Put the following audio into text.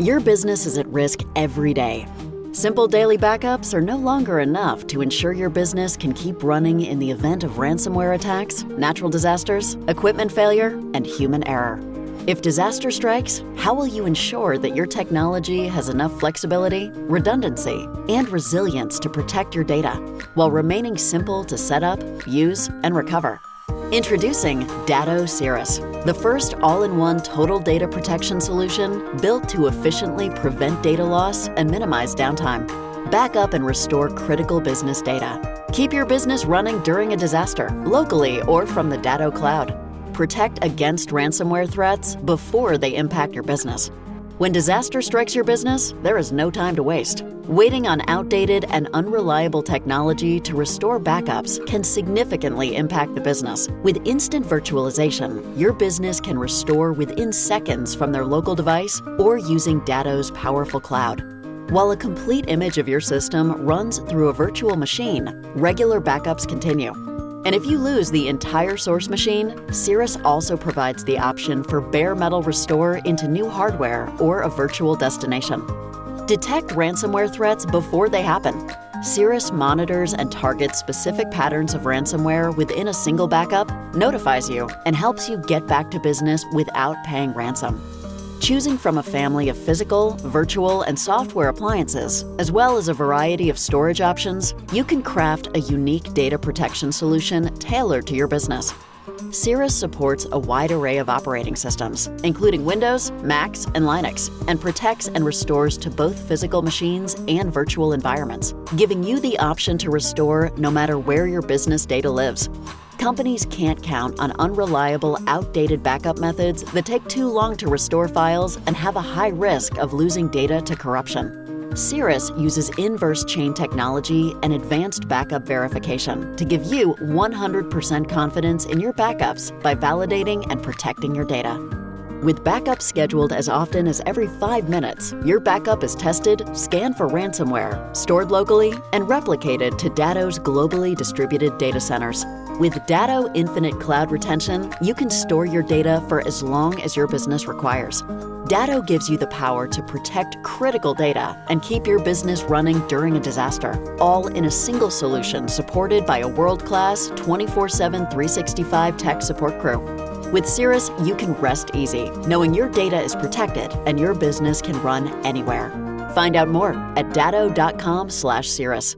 Your business is at risk every day. Simple daily backups are no longer enough to ensure your business can keep running in the event of ransomware attacks, natural disasters, equipment failure, and human error. If disaster strikes, how will you ensure that your technology has enough flexibility, redundancy, and resilience to protect your data while remaining simple to set up, use, and recover? Introducing Datto SIRIS, the first all-in-one total data protection solution built to efficiently prevent data loss and minimize downtime. Back up and restore critical business data. Keep your business running during a disaster, locally or from the Datto cloud. Protect against ransomware threats before they impact your business. When disaster strikes your business, there is no time to waste. Waiting on outdated and unreliable technology to restore backups can significantly impact the business. With instant virtualization, your business can restore within seconds from their local device or using Datto's powerful cloud. While a complete image of your system runs through a virtual machine, regular backups continue. And if you lose the entire source machine, SIRIS also provides the option for bare metal restore into new hardware or a virtual destination. Detect ransomware threats before they happen. SIRIS monitors and targets specific patterns of ransomware within a single backup, notifies you, and helps you get back to business without paying ransom. Choosing from a family of physical, virtual, and software appliances, as well as a variety of storage options, you can craft a unique data protection solution tailored to your business. SIRIS supports a wide array of operating systems, including Windows, Macs, and Linux, and protects and restores to both physical machines and virtual environments, giving you the option to restore no matter where your business data lives. Companies can't count on unreliable, outdated backup methods that take too long to restore files and have a high risk of losing data to corruption. SIRIS uses inverse chain technology and advanced backup verification to give you 100% confidence in your backups by validating and protecting your data. With backups scheduled as often as every 5 minutes, your backup is tested, scanned for ransomware, stored locally, and replicated to Datto's globally distributed data centers. With Datto Infinite Cloud Retention, you can store your data for as long as your business requires. Datto gives you the power to protect critical data and keep your business running during a disaster, all in a single solution supported by a world-class 24/7 365 tech support crew. With SIRIS, you can rest easy, knowing your data is protected and your business can run anywhere. Find out more at datto.com/SIRIS.